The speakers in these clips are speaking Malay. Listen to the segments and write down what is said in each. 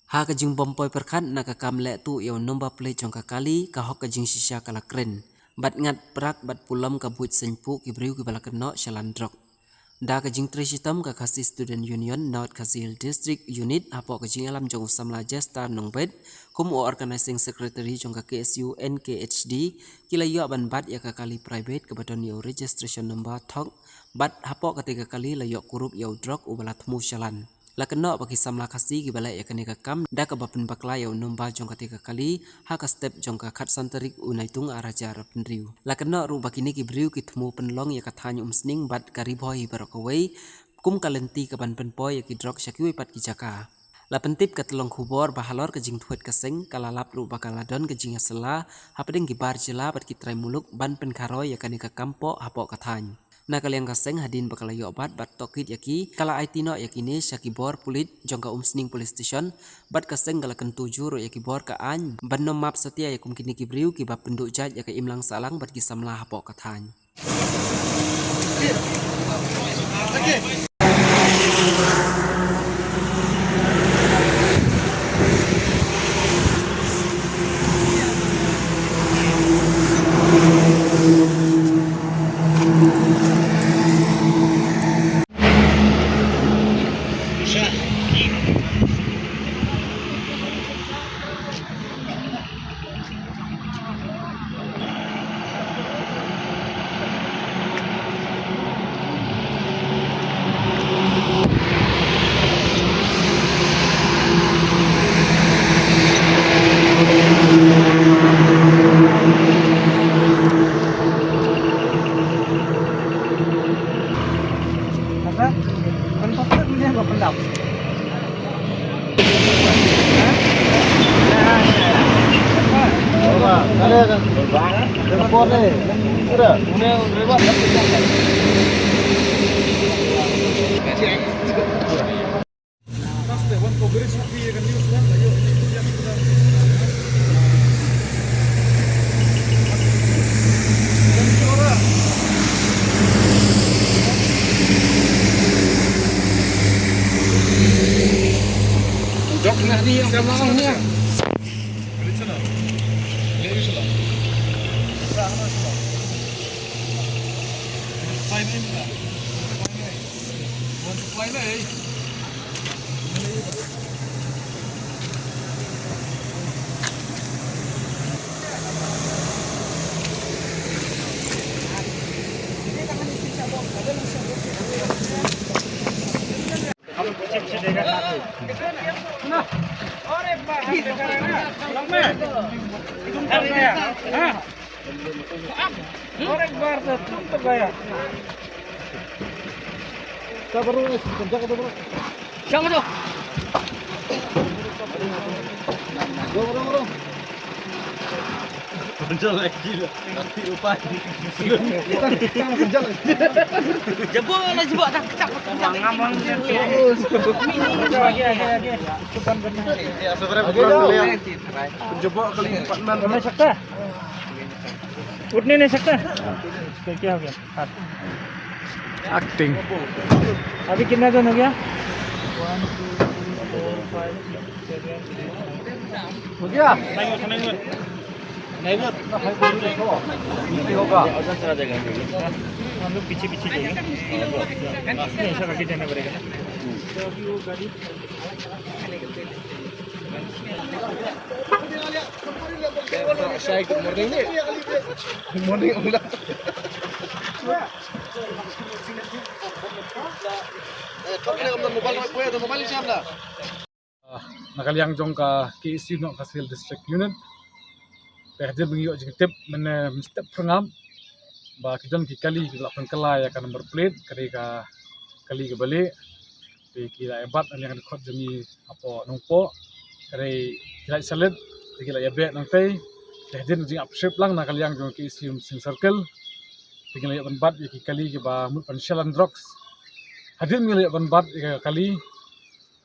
Ha kajing bompoi perkat na kakam le tu yau nomba play jong kakali kahok kajing sisya kala kren. Bat ngat prak bat pulam kabut senpu kibriu kibala keno shalan drok. Da kajing trisitam ka kasi student union North Kasil district unit apo kajing alam jong samla jesta nongbet kum o organizing secretary jong ka KSU NKHD kila yo ban bat ya kakali private kebaton yo registration number thok bat apo ketiga kali la yo kurup yo drok ubala temu shalan. Lakeno bagi samla kasi gibala ya kani kakam da kabapen bakla ya nomba jong ketiga kali haka step jong ka khat santarik unaitung araja rapendriu. Lakeno ru bakini gibriu kitmu penlong ya kathanyu umsning bat kariboi barokawai kum kalenti kaban penpoy ya kidrok syakiwi pat kijaka. Lapentip katelong kubor bahalor kejing tuet keseng kalalap ru bakaladon kejing asela hapadeng gibar jela bat kitrai muluk ban penkaroy ya kani kakampo hapo kathany. Na kaliang kaseng hadin bakal yo obat bat tokit yaki kala aitino yakini syakibor pulit jongka umsning police station bat kaseng kala kentuju ro yakibor ka any ban nom map setia yakum kini kibriu ki bab penduk jaj yaka imlang salang bat kisamla hapo kathany. Dok nak di yang belakang ni. क्या हो गया? Acting. अभी कितना जन हो गया? हो गया? नहीं होगा। हम लोग पीछे पीछे जाएंगे। नहीं ऐसा करके जाना पड़ेगा ना। तो अभी वो गाड़ी Morning ulang. Nakaliang jong ka KSU North Kasil district unit. Pehde bengiyok jing tip mene step prangam ba kidan ki kali ki belakang kala ya kan number plate kali ka kali ke balik di kira ebat yang khot jemi apo nungpo kare kira salet kira ya bet nang tei pehde jing upship lang nakaliang jong KSU sing circle tinggal ya ban bat ki kali ki ba mut pan shalan drugs hadin ngil ya ban bat kali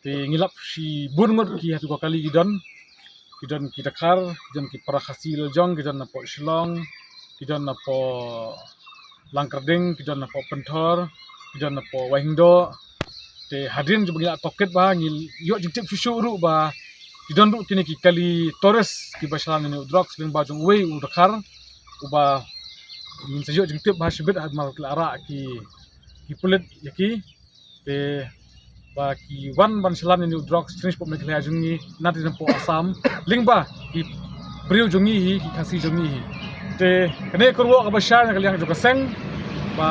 te ngilap si bunmut ki hatu kali gidon Kidon ki Dakar, kidon ki Parakhasil jong, kidon na po Shillong, kidon na po Langkarding, kidon na po Pentor, kidon na po Wahingdo. Te hadin jo bagi toket ba ngil yo jing tip susu ru ba Kidon ru kini ki kali Torres ki basalan ni drugs ling bajong way udakar uba min sayo jeng tip bahasibet ad mal klara ki pulit yaki te ba ki wan basalan ni drugs change pop mekhla jungi nati po Assam ling ba ki priu jungi hi ki khasi jungi hi te kene kurwo ka basar kaliang jo kaseng ba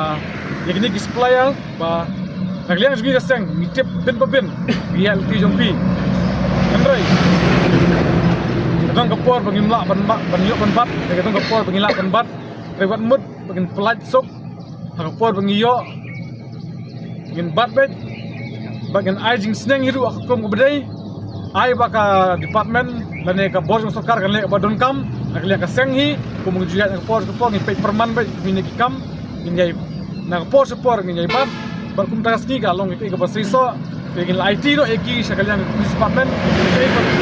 yakni ki supplier ba kaliang jungi kaseng mi tip bin babin bial ki jongpi Andrei, kadang kapor bangin lak banyak penbat, kadang kapor bangin lak penbat, lewat mud bangin pelat sok, kapor bangin yo, bangin bat bet, bangin ajing seneng hiru aku kum kebedai, ai baka department, lane ka bos sokar kan lek badon kam, nak lek ka senghi, kum juga kapor ngipet perman bet, minyak kam, minyak, nak kapor minyak bat, kum taski galong itu ke basriso. Lekin IT no eki sekalian department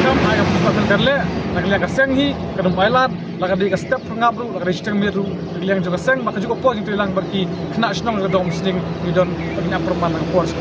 kam ayam department terle nakliang kaseng hi kadum pilot laga di ka step ngabru laga di steng miru nakliang juga seng maka juga po itu hilang berki kena senong kadom sing di don pagina perman ng force